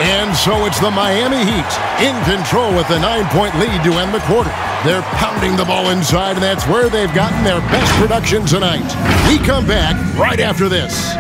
And so it's the Miami Heat in control with a 9-point lead to end the quarter. They're pounding the ball inside, and that's where they've gotten their best production tonight. We come back right after this.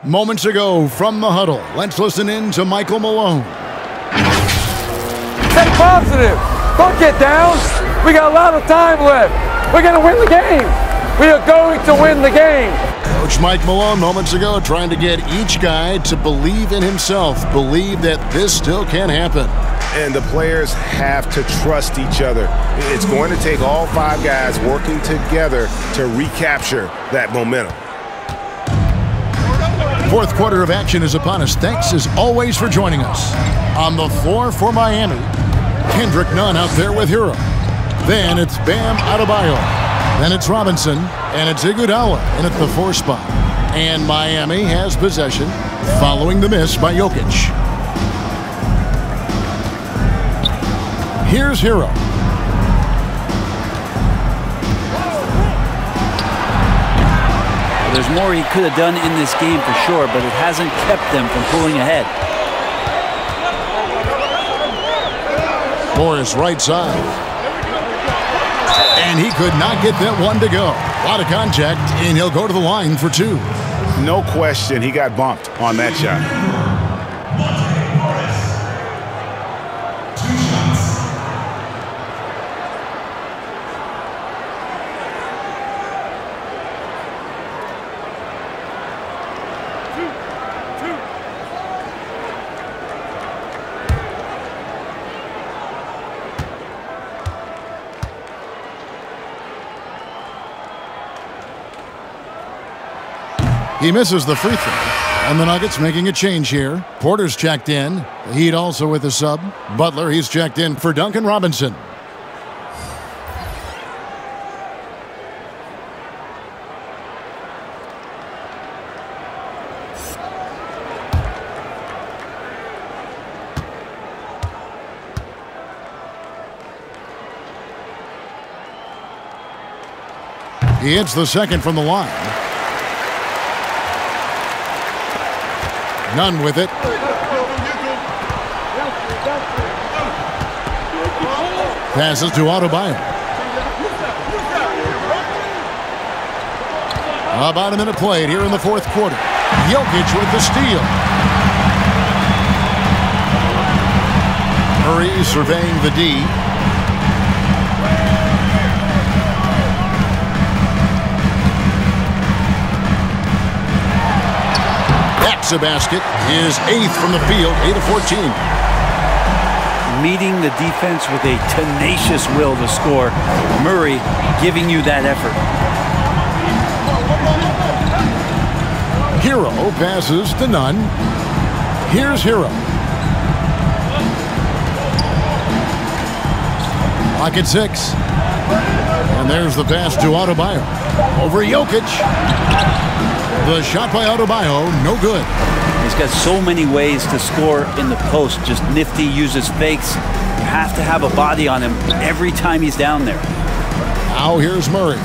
Moments ago from the huddle, let's listen in to Michael Malone. Stay positive. Don't get down. We got a lot of time left. We're going to win the game. We are going to win the game. Coach Mike Malone moments ago trying to get each guy to believe in himself, believe that this still can happen. And the players have to trust each other. It's going to take all 5 guys working together to recapture that momentum. Fourth quarter of action is upon us. Thanks as always for joining us. On the floor for Miami, Kendrick Nunn out there with Hero. Then it's Bam Adebayo. Then it's Robinson, and it's Iguodala in at the 4 spot. And Miami has possession following the miss by Jokic. Here's Hero. There's more he could have done in this game for sure, but it hasn't kept them from pulling ahead. Morris right side. And he could not get that one to go. A lot of contact, and he'll go to the line for 2. No question, he got bumped on that shot. He misses the free throw. And the Nuggets making a change here. Porter's checked in. The Heat also with a sub. Butler, he's checked in for Duncan Robinson. He hits the second from the line. None with it. Passes to Adebayo. About a minute played here in the fourth quarter. Jokic with the steal. Murray surveying the D. A basket, his 8th from the field, 8 of 14. Meeting the defense with a tenacious will to score. Murray giving you that effort. Hero passes to Nunn. Here's Hero. Clock at 6. And there's the pass to Adebayo. Over Jokic. The shot by Adebayo, no good. He's got so many ways to score in the post. Just nifty, uses fakes. You have to have a body on him every time he's down there. Now here's Murray.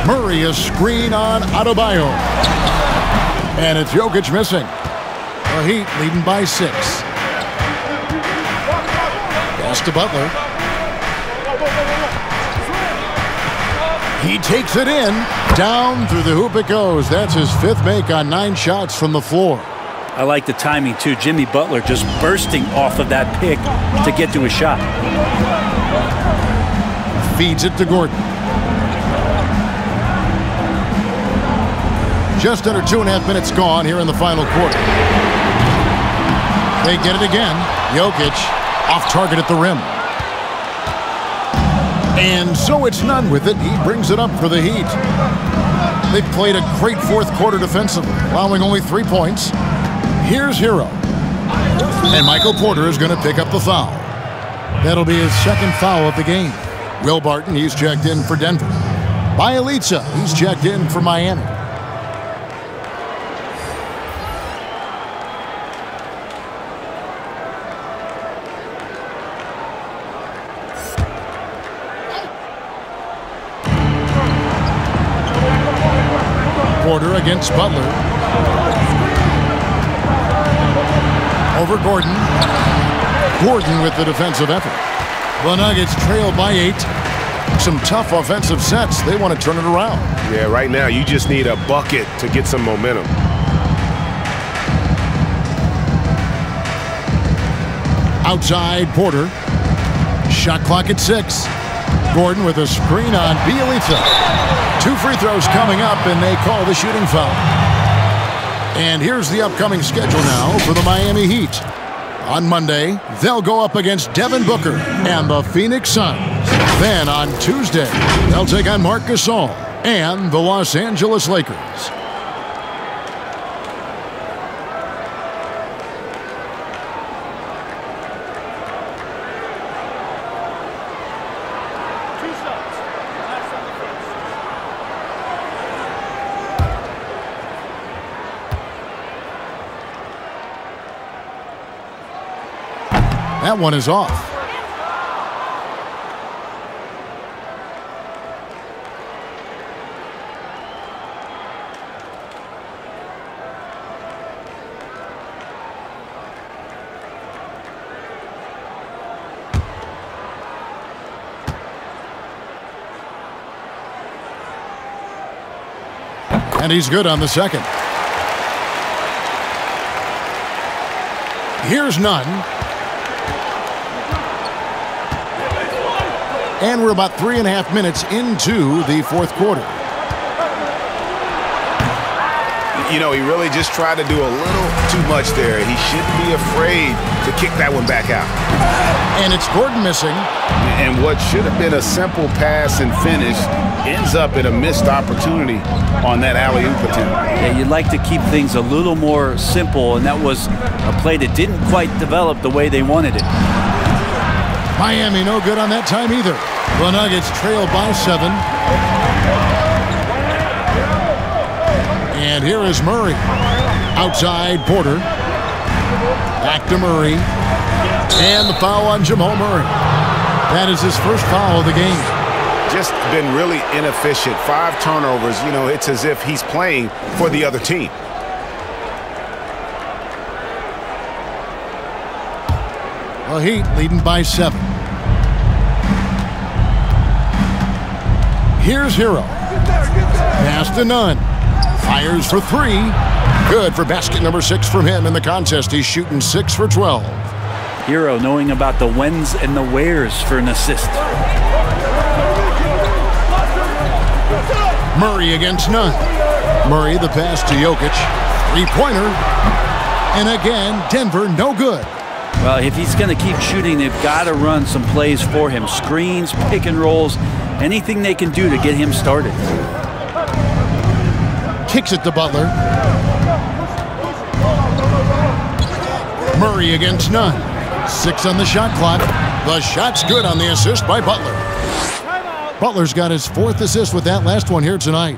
Murray, a screen on Adebayo. And it's Jokic missing. The Heat leading by 6. Pass to Butler. He takes it in. Down through the hoop it goes. That's his 5th make on 9 shots from the floor. I like the timing, too. Jimmy Butler just bursting off of that pick to get to a shot. Feeds it to Gordon. Just under 2.5 minutes gone here in the final quarter. They get it again. Jokic off target at the rim. And so it's Nunn with it. He brings it up for the Heat. They've played a great fourth quarter defensively, allowing only 3 points. Here's Hero. And Michael Porter is going to pick up the foul. That'll be his 2nd foul of the game. Will Barton, he's checked in for Denver. Bielitsa, he's checked in for Miami. Porter against Butler. Over Gordon. Gordon with the defensive effort. The Nuggets trail by 8. Some tough offensive sets. They want to turn it around. Yeah, right now you just need a bucket to get some momentum. Outside Porter. Shot clock at 6. Gordon with a screen on Bielitsa. 2 free throws coming up, and they call the shooting foul. And here's the upcoming schedule now for the Miami Heat. On Monday, they'll go up against Devin Booker and the Phoenix Suns. Then on Tuesday, they'll take on Marc Gasol and the Los Angeles Lakers. That one is off. And he's good on the second. Here's none. And we're about 3.5 minutes into the fourth quarter. You know, he really just tried to do a little too much there. He shouldn't be afraid to kick that one back out. And it's Gordon missing. And what should have been a simple pass and finish ends up in a missed opportunity on that alley-oop attempt. Yeah, you'd like to keep things a little more simple, and that was a play that didn't quite develop the way they wanted it. Miami no good on that time either. The Nuggets trail by 7. And here is Murray. Outside Porter. Back to Murray. And the foul on Jamal Murray. That is his first foul of the game. Just been really inefficient. 5 turnovers. You know, it's as if he's playing for the other team. The Heat leading by 7. Here's Hero. Pass to Nunn. Fires for 3. Good for basket number 6 from him in the contest. He's shooting 6 for 12. Hero knowing about the whens and the wheres for an assist. Murray against Nunn. Murray the pass to Jokic. 3-pointer. And again, Denver no good. Well, if he's going to keep shooting, they've got to run some plays for him. Screens, pick and rolls, anything they can do to get him started. Kicks it to Butler. Murray against Nunn. 6 on the shot clock. The shot's good on the assist by Butler. Butler's got his 4th assist with that last one here tonight.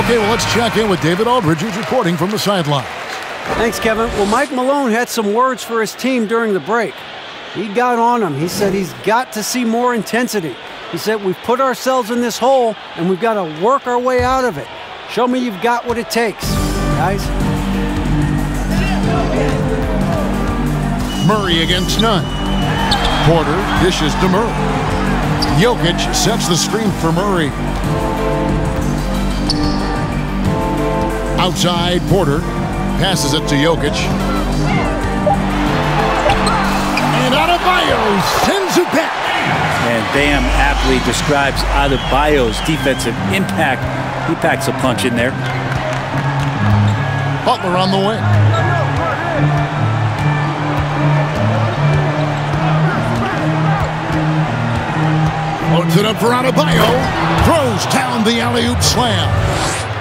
Okay, well, let's check in with David Aldridge, who's reporting from the sidelines. Thanks, Kevin. Well, Mike Malone had some words for his team during the break. He got on them. He said he's got to see more intensity. He said, we've put ourselves in this hole, and we've got to work our way out of it. Show me you've got what it takes, guys. Murray against Nunn. Porter dishes to Murray. Jokic sets the screen for Murray. Outside Porter passes it to Jokic. Adebayo sends it back. And Bam aptly describes Adebayo's defensive impact. He packs a punch in there. Butler on the wing. Loads it up for Adebayo. Throws down the alley-oop slam.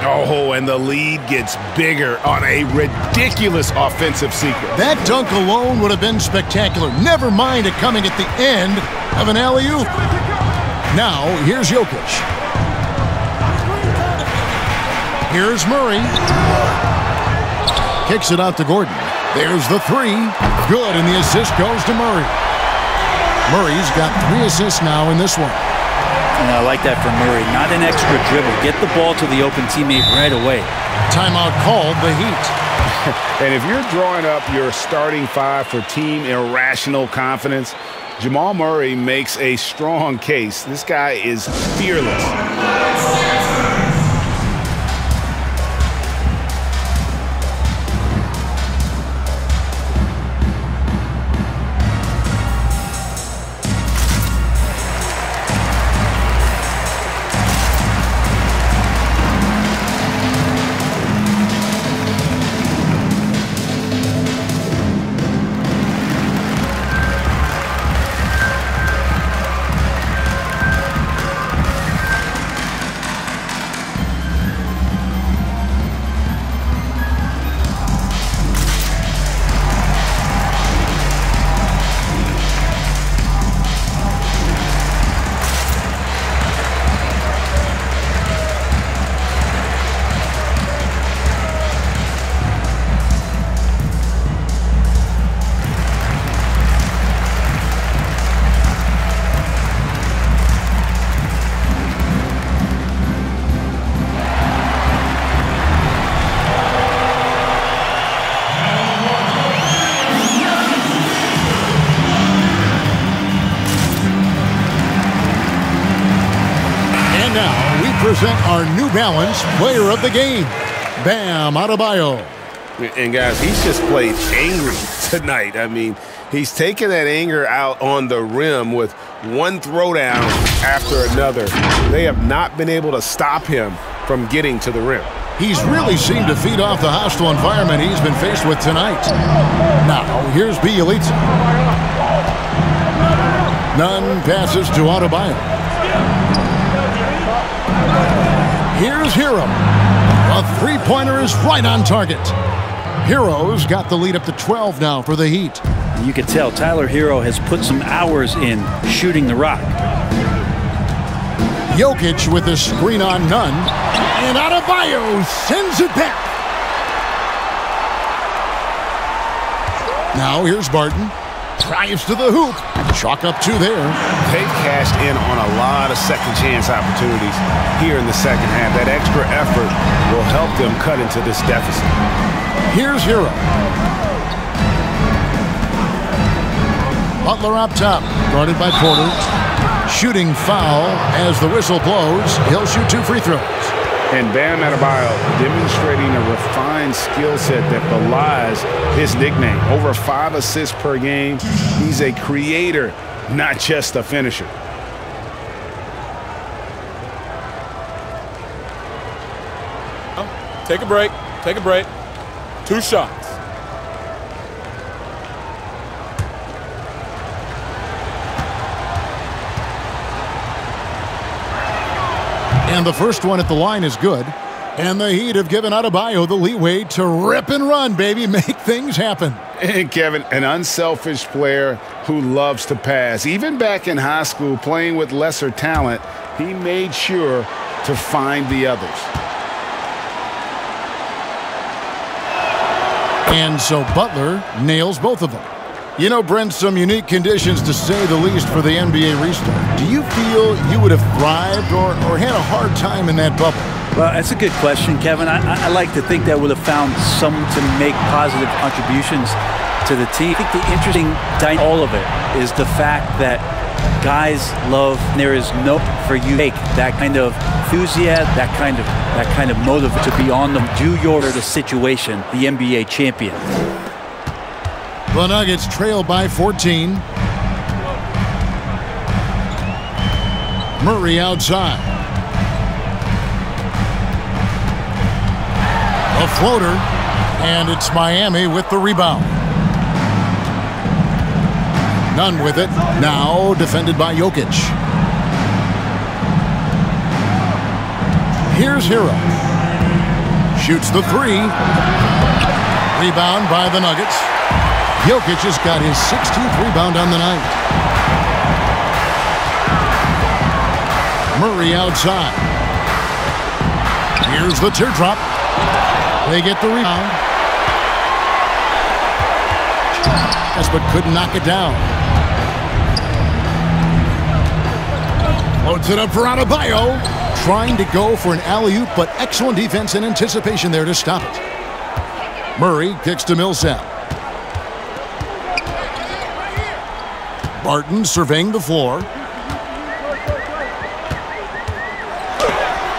Oh, and the lead gets bigger on a ridiculous offensive sequence. That dunk alone would have been spectacular. Never mind it coming at the end of an alley-oop. Now, here's Jokic. Here's Murray. Kicks it out to Gordon. There's the three. Good, and the assist goes to Murray. Murray's got 3 assists now in this one. And I like that from Murray. Not an extra dribble. Get the ball to the open teammate right away. Timeout called, the Heat. And if you're drawing up your starting 5 for team irrational confidence, Jamal Murray makes a strong case. This guy is fearless. Present our New Balance player of the game, Bam Adebayo. And guys, he's just played angry tonight. I mean, he's taken that anger out on the rim with one throwdown after another. They have not been able to stop him from getting to the rim. He's really seemed to feed off the hostile environment he's been faced with tonight. Now, here's Bjelica. None passes to Adebayo. Here's Hero. A three-pointer is right on target. Hero's got the lead up to 12 now for the Heat. You can tell Tyler Hero has put some hours in shooting the rock. Jokic with a screen on none. And Adebayo sends it back. Now here's Barton. Drives to the hoop. Chalk up 2 there. They've cashed in on a lot of second chance opportunities here in the second half. That extra effort will help them cut into this deficit. Here's Hero. Butler up top, guarded by Porter. Shooting foul as the whistle blows. He'll shoot 2 free throws. And Bam Adebayo demonstrating a refined skill set that belies his nickname. Over 5 assists per game. He's a creator, not just a finisher. Take a break. Take a break. 2 shots. And the first one at the line is good. And the Heat have given Adebayo the leeway to rip and run, baby. Make things happen. And Kevin, an unselfish player who loves to pass. Even back in high school, playing with lesser talent, he made sure to find the others. And so Butler nails both of them. You know, Brent, some unique conditions to say the least for the NBA restart. Do you feel you would have thrived or had a hard time in that bubble? Well, that's a good question, Kevin. I like to think that would have found someone to make positive contributions to the team. I think the interesting thing all of it is the fact that guys love, there is no for you take that kind of enthusiasm, that kind of motive to be on them, do the situation, the NBA champion. The Nuggets trail by 14. Murray outside. A floater, and it's Miami with the rebound. None with it. Now defended by Jokic. Here's Hero. Shoots the three. Rebound by the Nuggets. Jokic has got his 16th rebound on the night. Murray outside. Here's the teardrop. They get the rebound. Yes, but couldn't knock it down. Loads it up for Adebayo. Trying to go for an alley-oop, but excellent defense and anticipation there to stop it. Murray kicks to Millsap. Barton surveying the floor.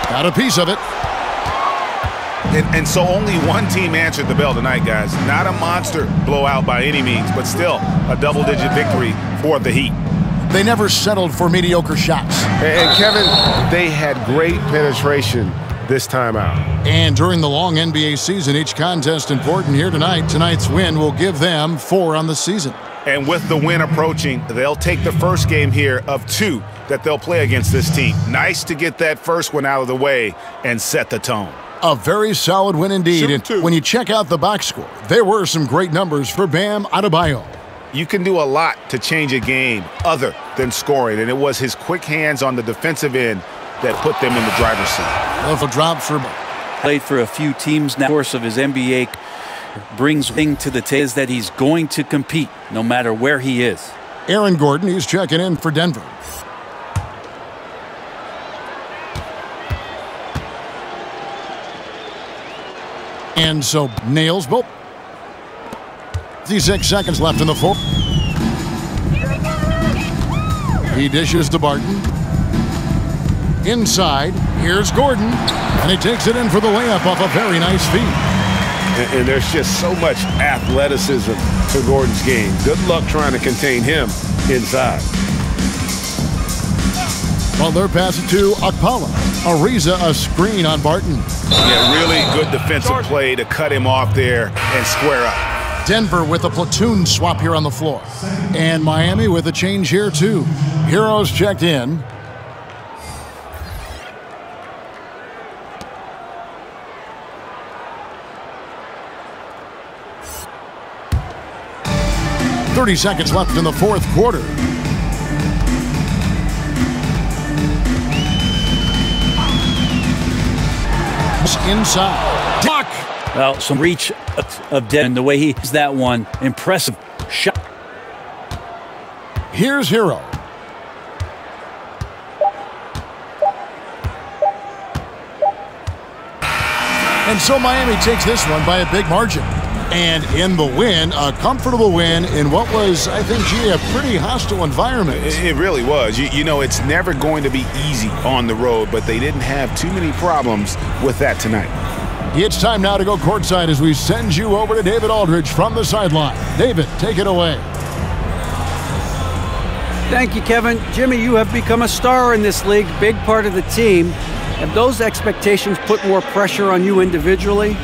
Got a piece of it. And so only one team answered the bell tonight, guys. Not a monster blowout by any means, but still a double-digit victory for the Heat. They never settled for mediocre shots. And Kevin, they had great penetration this time out. And during the long NBA season, each contest important here tonight. Tonight's win will give them 4 on the season. And with the win approaching, they'll take the first game here of 2 that they'll play against this team. Nice to get that first one out of the way and set the tone. A very solid win indeed. And when you check out the box score, there were some great numbers for Bam Adebayo. You can do a lot to change a game other than scoring, and it was his quick hands on the defensive end that put them in the driver's seat. Well, a drop for played for a few teams now. The course of his NBA brings thing to the table is that he's going to compete no matter where he is. Aaron Gordon, he's checking in for Denver. And so nails both. 56 seconds left in the fourth. He dishes to Barton. Inside, here's Gordon. And he takes it in for the layup off a very nice feed. And there's just so much athleticism to Gordon's game. Good luck trying to contain him inside. Butler passes it to Okpala. Ariza a screen on Barton. Yeah, really good defensive play to cut him off there and square up. Denver with a platoon swap here on the floor. And Miami with a change here too. Heroes checked in. .30 seconds left in the fourth quarter. Inside. Block. Well, some reach of dead, and the way he hits that one, impressive shot. Here's Hero. And so Miami takes this one by a big margin. And in the win, a comfortable win in what was, I think, gee, a pretty hostile environment. It really was. You know, it's never going to be easy on the road, but they didn't have too many problems with that tonight. It's time now to go courtside as we send you over to David Aldridge from the sideline. David, take it away. Thank you, Kevin. Jimmy, you have become a star in this league, big part of the team. Have those expectations put more pressure on you individually?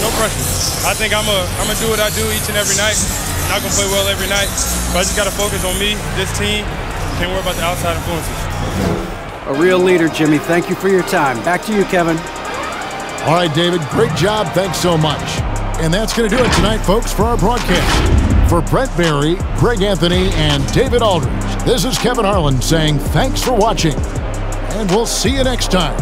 No pressure. I think I'm gonna do what I do each and every night. I'm not gonna play well every night, but I just gotta focus on me, this team. Can't worry about the outside influences. A real leader, Jimmy. Thank you for your time. Back to you, Kevin. All right, David, great job. Thanks so much. And that's going to do it tonight, folks, for our broadcast. For Brett Barry, Greg Anthony, and David Aldridge, this is Kevin Harlan saying thanks for watching, and we'll see you next time.